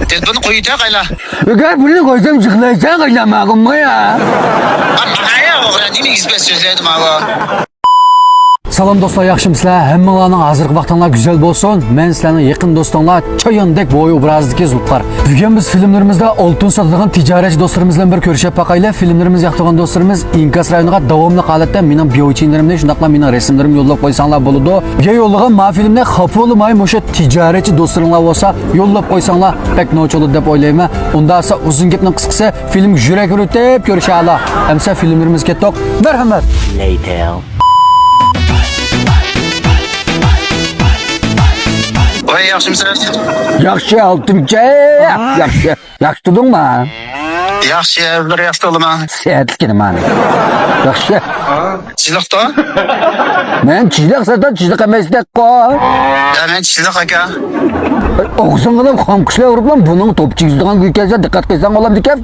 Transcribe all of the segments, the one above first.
Telefonu koyuyor kayla. Gel bunu koysam çıklayacak aylamağım mı ya? Bana ya oğlan nimi gizbet sözledim abi. Salam dostlar, yaxşımısınızlar? Hammalarning hozirgi vaqtinglar güzel bo'lsin. Men sizlarning yaqin do'stinglar Choyondek bo'yi obrazdagi zulqar. Bugun biz filmlarimizda oltin sotadigan tijoratchi do'stlarimiz bilan bir ko'rishib baqaylik. Filmlarimiz yoqtirgan do'stlarimiz Inkas rayoniga davomli holatda mening biochinglarimni, shundaqla mening rasmlarimni yo'llab qo'ysanglar bo'ladi. Bugun yo'llagan ma filmni xafa bo'lmay, o'sha tijoratchi do'stlaringlar bo'lsa, yo'llab qo'ysanglar pek noch'oli deb o'ylayman. Unda esa uzun gapning qisqasi film yurak o'rtib ko'rishaylik. Hamsa filmlarimiz ketdik. Marhamat. Later. Oy yaxshimisiz? Yaxshi oltinchi. Yaxshi tudingmi? Yaxshi, bir yaxshi olaman. Sehatligini mana. Yaxshi. Chiziqda? Men chiziq satan chiziq emasdek-ku. Ya men chiziq aka. O'qisinglar xomqishlar uribman, buning to'pchi yuzdigan kuy kelsa diqqat qilsang olamdi-ku.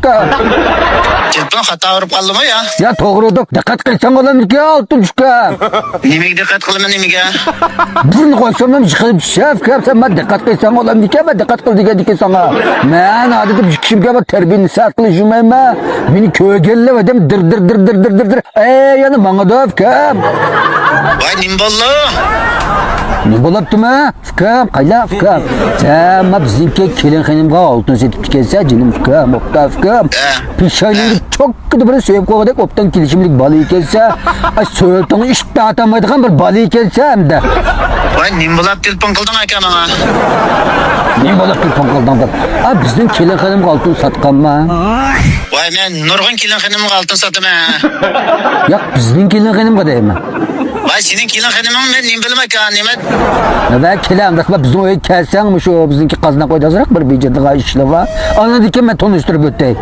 Telefon xato urib qoldimi ya? Ya to'g'ri deb diqqat qilsang olamdi-ku, oltinchi. Nimaga diqqat qilaman nimaga? Buni qo'ysam ham chiqib shaf sen men diqqat qilsang olamdi-ku, men diqqat qil degan sana. Men odatda bir kishimga bir tarbiyani sat qilishmayman. Meni ko'rganlar odam dir. Yana menga dofkam. Voy nim bo'ldi? Ne bo'lyaptimi? Fikam, qayla fikam. Sen bizniki kelinxonimga oltin setib kelsa, jinim fikam, opta fikam. Pishaylik çok kötü bir söyleyip kovadak optan kilişimlik balı kelsa, ay söylediğin işte atamaydigan bir balı kelsa hem de. Voy nim bo'lib telefon qilding aka menga? Ne bo'lib telefon qilding deb. Ay bizning kelinxonimga oltin satqanmi? Voy men nurg'un kelinxonimga oltin sotaman. Yo'q, bizning kelinxonimga deyman. Voy sening kelinxoniming men nim bilmay aka, nima? Va kelam raqba bizning uyga kelsang, shu bizniki qazna qo'ydazroq bir bejidiga ishlar va anadiki men tanishtirib o'tay.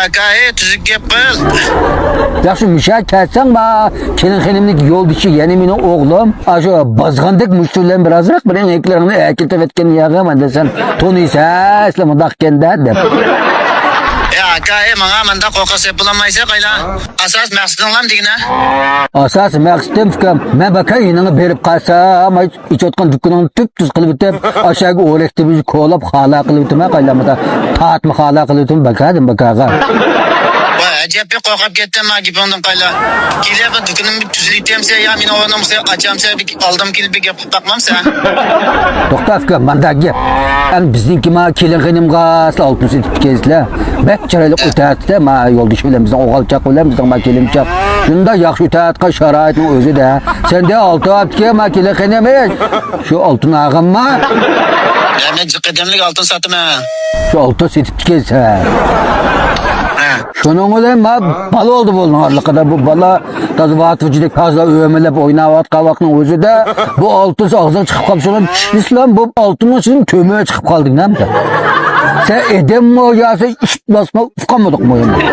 Aka, tuzuk gap qil. Yaxshi müşak kelsang ma kelinxonimniki yo'ldishi, ya'ni mening o'g'lim, shu bozg'andek mushturlar birozroq bir eklarini akiltib etgan yog'im desam, taniysan, sizlar mundaq kenda deb. Aka, menga menda qo'rqas yapılamaysa qayla. Asas maqsadinglar degina. Asas maqsadim fikam, men baka yinini berib qolsam, ichotgan dukunini tuz qilib bitib, aşağı o'rikdimiz ko'lab xala qilib bitma qaylamada. Tatmi xala qilib bitib bakadim bakaga. Voy ajab qo'rqib ketdim men gapingdan qayla. Kelib dukunimni tuzlitemsa ya meni o'rnimga achamsa oldim kelib gap qilib baqmamsa. To'xta fikam, menda gap. Bizniki ma kelinxonimga oltin setib kelsizlar. Bek chiroyli o'tadi, ma yo'ldosh bilan bizning o'g'alchaq bilan bizning ma kelinchaq. Shunda yaxshi o'tadigan sharoitning o'zida. Senda oltin olibki, ma kelinxonim shu oltin ag'immi? Ya men jiqidimlik oltin sotaman. Shu oltin setib kelsa. Şunun bilan ma bala oldu bo'lganligida bu bala tazvatuvchilik fazla o'ymalab o'ynayotgan vaqtning o'zida bu oltin og'ziga chiqib qolgan islom bu oltinning ichidan ko'mir chiqib qolding-da. Sen edemmi yoki ish bosma uqamadingmi endi?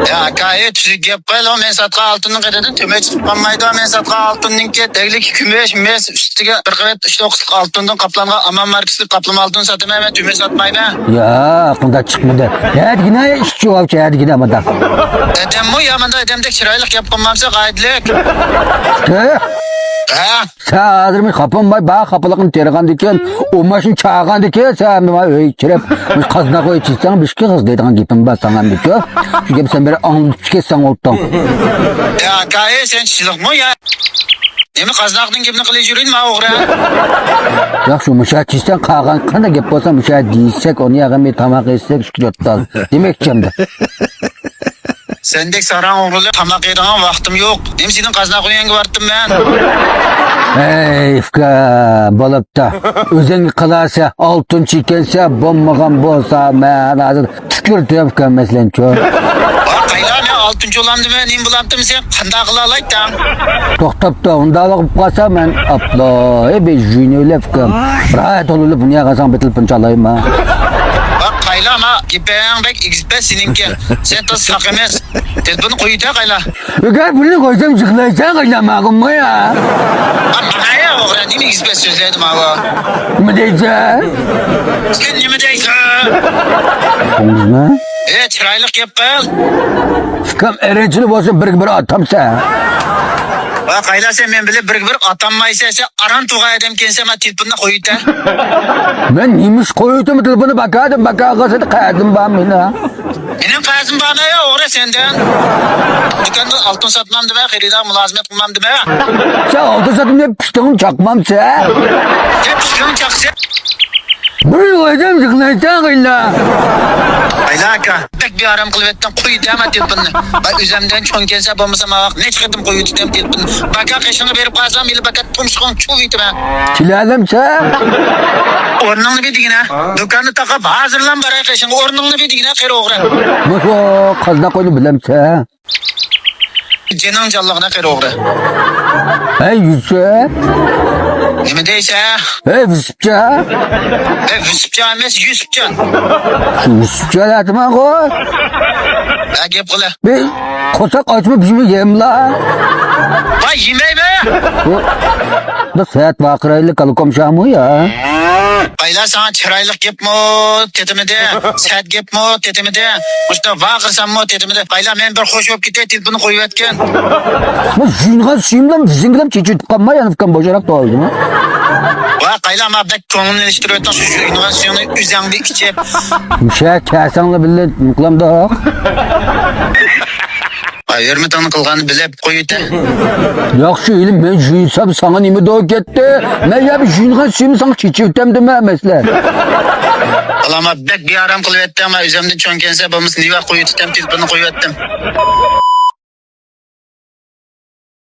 Ya aka, tuzuk gap qil, men sotgan oltinning qadadan ko'mir chiqib qolmaydi. Men sotgan oltinninki deglik kumush mes ustiga bir qavat 3-9 oltindan qoplangan aman markasli qoplama oltin sotaman, men ko'mir sotmayman. Ya, bunda chiqmadi. Yadgina ish javobchi yadgina mada. Edemmi ya menda edemdek chiroyli gap qilmamsa qoidalik. Sen hozir xapanmay ba xapaligini tergandikan, o mashin chaqandikan, sen nima uy kirib, qazna qo'yib chiqsang, bishki qiz deydigan gapim bor sangandiku. Shu gap sen bir anglab ketsan oltin. Ya aka, sen chiziqmi ya? Nima qaznaqning gapini qilib yuring ma o'g'ri? Yo'q, shu mushakchisan qolgan qanday gap bo'lsa, mushak deysak, uni yag'imi tamoq yesak, shukratdan. Demakchimda. Sendek saran o'g'rilar tamoq yeydigan vaqtim yo'q. Men sening qaznaq o'yinga bordim men. Ey, fika, bo'libdi. O'zing qilasa, oltin chekensa, bo'lmagan bo'lsa, men hozir tukurdim fika masalanchi. Qayla men oltinchi olamdim, men nim bo'lamdim, sen qanday qila olaysan? To'xtabdi, unda qilib qolsa men aplo, be juniorlar fika. Rahat olib buni yag'asang bitil punchalayman. Qayla ma gaping bek xp seninki. Sen to's haq emas. Telefonni qo'yida qayla. Gel bunu koysam çıklayacak aylamağım mı ya? Bana ya o'g'ri, nima xp so'zlaydim ava? Nima deysan? Sen nima deysan? Qo'ngizmi? Chiroyli gap qil. Fikam erenchili bo'lsin bir atamsa. Va qayla sen men bilib bir atanmaysa aran tuğay adam kense ma telefonni qo'yita. Ben neymiş koyuydum telefonu bakadım bakağasını kaydım ben bana. Mening qazim bana ya o'g'ri sendan. Dükkanda altın satmam deme, xaridor mulozimat qilmam deme. Sen oldu satım diye piştiğim çakmam sen. Deb fikrim chaqsa. Bir koydum çıkmayacak illa. Qayla aka, bek bir aram qilib etdim, qo'yita ma telefonni. Va o'zimdan cho'ng kelsa bo'lmasa ma vaqt ne chiqdim qo'yutim telefonni. Baka qishini berib qazam, yili baka tumshqon chuvitma. Çiledim sen. O'rningni bedigina. Do'konni taqab hozirlan baray qishing, o'rningni bedigina qir o'g'ri. Nasıl kazda koydu bilem sen. Jening jallig'ini qir o'g'ri. Hey yüzü. Nima deysa? Hey vüsüpçe. Yusufcha emas, Yusufcha. Şu vüsüpçe dedim ha koy. Ha gap qila. Bir kosak açma bizim yem la. Va yemaymi? Da saat vakırayla kalıkom şamı ya. Qaylar sana chiroyli gapmi tetimidi, sat gapmi tetimidi. Usta vaqirsanmi tetimidi. Qaylar men bir xo'sh bo'lib ketay, telefonni qo'yib yotgan. Bu jünga suyumdan zinglam çeçit kanma yanıfkan boşarak da oldu mu? Va qaylar ma bak ko'nglimni ilishtirib o'tgan shu innovatsiyonni o'zingni ichib. Müşe kersanla bile muklam da. Ay yurmatani qilganini bilib qo'yita. Yaxşı ilim ben jüysam sana nimi doğu gitti. Ben ya bir jünga suyum sana çeçitem deme mesler. Alama bek bir aram qilib yotdim, o'zimdan cho'ng kelsa bo'lmasa niva qo'yib yotdim, telefonni qo'yib yotdim.